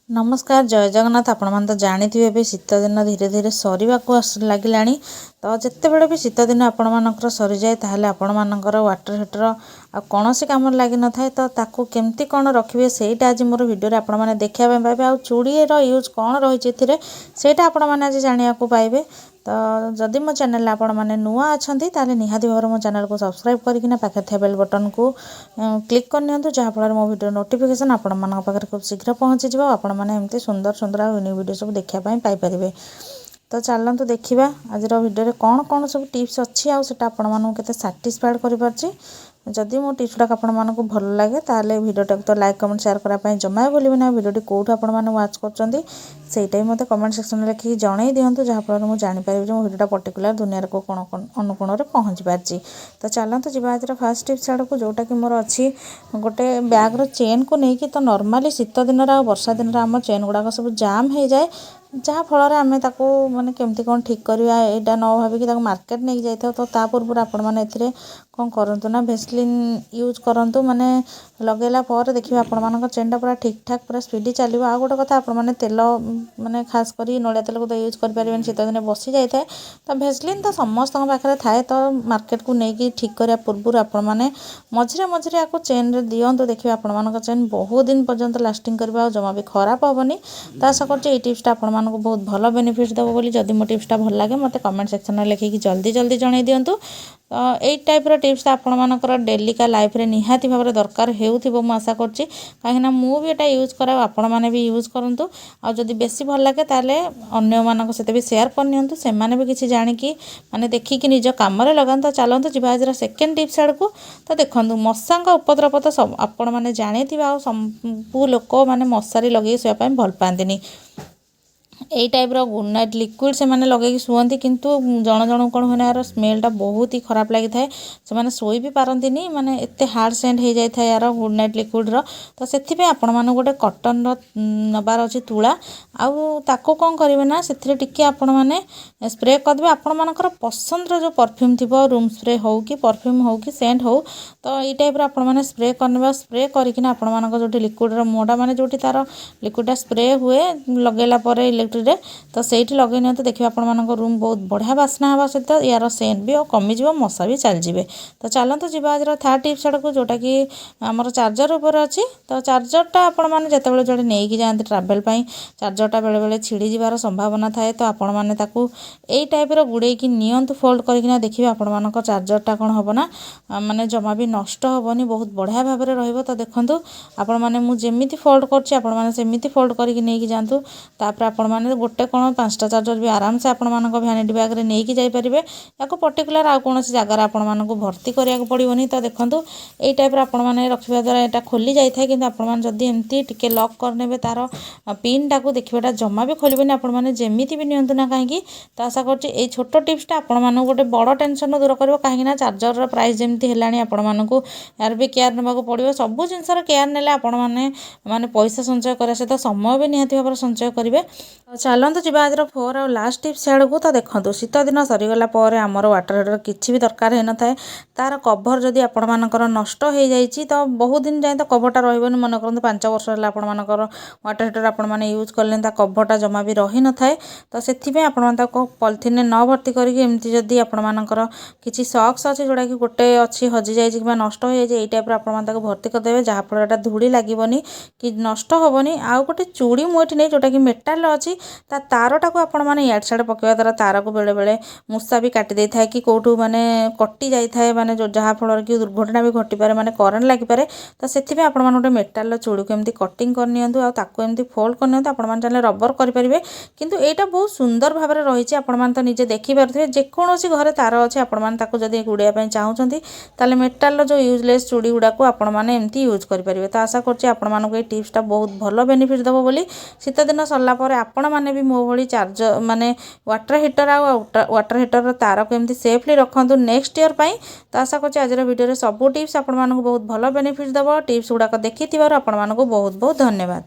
नमस्कार जय जगन्नाथ। आपण मैंने तो जानी भी शीत दिन धीरे धीरे सरीवा लगिला। तो जिते बड़े भी शीत दिन आपण मानकर सरी जाए ताहले आपण मानकर वाटर हीटर आ कौन सी काम लगी न थाए। तो ताकू केमती कौन रखिए सेटा आज मोर वीडियो आपण मैंने देखा पाइबे। आ चूड़ीर यूज कौन रही सेटा आपण मैंने आज जाना पाइबे। तो जदि मो चैनल आपण मैंने नुआ अच्छा ताले निहाती भाव मो चैनल को सब्सक्राइब करके पाखे थे बेल बटन को क्लिक करनी जहाँफल मो वीडियो नोटिफिकेशन आपण मान पाखे खूब शीघ्र पहुँची जाव। आपण मैंने एमती सुंदर सुंदर न्यू वीडियो सब देखापी पाइपर। तो चलतु देखा आज वीडियो कौन कौन सब टिप्स अच्छी आटा आपण मानक केते साटिस्फाइड कर। जदि मो टिप्स गुड़ाक आपण मानक भल लगे ताले वीडियोटा तो लाइक कमेंट शेयर करने जमा भूलिए ना। वीडियो कौट आपण मैंने वाच कर सेटा मत कमेंट सेक्शन में लिखिक जन दिंतु जहाँफल मुझे जापर जो वीडियोटा पर्टिकुलर दुनिया को कौन अनुकोण में पहुँची पार्टी। तो चलतु जी आज फास्ट टिप्स आड़ को जोटा कि मोर अच्छी गोटे बैग्र चेन को लेकिन तो नॉर्मली शीत दिन वर्षा दिन आम चेन गुड़ाक सब जाम हो जाए जहाँ फल आम माने केमती कौन ठीक करवा यहाँ न भाविकी मार्केट नहीं जाता। तो ता पूर्व आपण मैंने कौन करूँ ना भेसलिन यूज करूँ माने लगेला पर देखिए आपण मान चेनटा पूरा ठीक ठाक पूरा स्पीडी चलो। आ गोटे कथा आपण मैंने तेल माने खास कर नड़िया तेल को तो यूज करें शीत दिन बसी जाए। तो भेसलिन तो समस्त पाखे थाए। तो मार्केट को लेकिन ठीक करने पूर्व आपण मैंने मझे मझे आपको चेन रे दिंतु देखिए आपण मान चेन बहुत दिन पर्यंत लास्टिंग करवा जमा भी खराब हेनी। तो आशा कर टिप्सटा आपण को बहुत भल बेनिफिट देव बोली। जदि मो टिप्सटा भल लगे मत कमेंट सेक्शन में लिखिक जल्दी जल्दी जन दिंतु। तो यही टाइप टिप्स आपण मानकर डेली का लाइफ रे निहाती भाव दरकार हो आशा करछि। कहीं मुझे यहाँ यूज करा आपण मैंने भी यूज करूँ। आ जदि बेसी भल लगे ताले अन्य मानक सहित भी शेयर करनी से मैंने भी किसी जानिकी माने देखिकी निज काम लगा। तो चलतु जी आज सेकेंड टिप्स आड़ को। तो देखो मशा उपद्रव तो सब आपण मैंने जानी सबू लोक मैंने मशारी लगे शुआपाई भल पाती। यही टाइप गुड नाइट लिक्विड से मैंने लगे शुअती किंतु जन जन कौन हुए यार स्मेलटा बहुत ही खराब लगी थाए। से मैंने शोई भी पारती माने एत हार्ड सेंट हो जाए यार गुड नाइट लिक्विड्र। तो से आपण मैंने गोटे कटन नबार अच्छी तुला आको कौन करेंगे ना से आपण मैंने स्प्रे करदे आपण मानकर पसंद जो परफ्यूम थी रूम स्प्रे हो कि परफ्यूम हो कि सेंट हो। तो ये टाइप आपण मैंने स्प्रे करने स्प्रे करना आपण मानक जो लिक्विड्र मुहटा माने जो तार लिक्विडा स्प्रे हुए लगेला इलेक्ट्रिक तो सही लगे नि देखिए आपण मानक रूम बहुत बढ़िया बास्ना हवा सहित यार सेंट भी कमिज मशा भी चल जाए। तो चलतु जी आज थर्ड टिप्स आड़ को जोटा कि आमर चार्जर उपर अच्छी। तो चार्जरटा आपण मैंने जिते जो नहीं जाते ट्रावेल चार्जरटा बेले बेले छिड़ी जीवार संभावना थाए। तो आपण मैंने यही टाइप गुड़े नियंतु फोल्ड करना देखिए आपण मानक चार्जरटा कौन हम ना माने जमा भी नष्ट हेनी बहुत बढ़िया भाव में रही। तो देखो आपण मैंने मुझे फोल्ड करमती फोल्ड करके नहीं जातु। तापर आपण मैंने गोटे कौन 5टा चार्जर भी आराम से आपण मानक भैनिटी बैग रे नहीं जापर या पर्टिकुलर आ कौन जगार आपण मानक भर्ती कराया पड़ोनी। तो देखो यही टाइप आपण मैंने रखा द्वारा यहाँ खोली जाए कि आपण मैंने जदि एमती टिके लक करने तार पिन टाक देखिएटा जमा भी खोलबेनि आपण मैंने जमीती भी नियंतु ना कहीं। तो आशा कर छोट टिप्सटा आपण मानक गोटे बड़ टेंशन दूर कर कहीं चार्जर प्राइस जमी है आपण मानक यार भी केयर नाक पड़ो। सबू जिनसर केयर ने आपण मैंने पैसा संचय कराया सहित समय भी निहाती भाव संचय करेंगे। चलतु जी आज 4 और लास्ट टिप्स आड़ को। तो देखो शीत दिन सरीगला आमर वाटर हीटर किसी भी दरकार हो न था। तार कभर जदि आपण मानकर नष्ट हो जाए तो बहुत दिन जाए तो कभरटा रही मन करूँ 5 वर्ष है आपण मानकर वाटर हीटर आपण मैंने यूज कले कभरटा जमा भी रही न थाए। तो से पॉलिथिन न भर्ती करमती जदि आपण मानकर किसी सक्स अच्छी जोड़ा कि गोटे अच्छी हजि जाए कि नष्ट हो जाए यही टाइप आप भर्ती करदे जहाँफल धूड़ी लगभग कि नष्ट हेनी। आउ गोटे चूड़ी मुठी नहीं जोटा कि मेटाल अच्छी तारटा को आपण मैंने इड साइड पकड़ा द्वारा तार को बेले बेले मूषा भी काटी दे थाए कि कौटू माने कटि जाए माने जहाँ फल कि दुर्घटना भी घटी पारे माने करेन्ट लगिपारे। तो से आपण मैंने गोटे मेटाल चूड़ी को एमती कटिंग करनी एमती फोल्ड करनी आपण मैंने चाहे रबर करेंगे। किंतु यहाँ बहुत सुंदर भाव में रही आपण मैंने तो निजे देखिपारे जेकोसी घरे तार अच्छे आपण मैंने जब गुड़ाई चाहूँगी ताले मेटाल जो यूजलेस चूड़ी गुड़ाक आपण मैंने एमती यूज करेंगे। तो आशा कर टिप्सटा बहुत भल बेनिफिट देव बोली। शीत दिन सरला आपण मैंने भी मो भली चार्जर माने वाटर हीटर आ वाटर हीटर तार को एमती सेफली रखु नेक्स्ट ईयर पाई। तो आशा कर आज वीडियो सब टिप्स आपण मानक बहुत भल बेनिफिट देव। टिप्स गुड़ाक देखि आपण मानक बहुत बहुत धन्यवाद।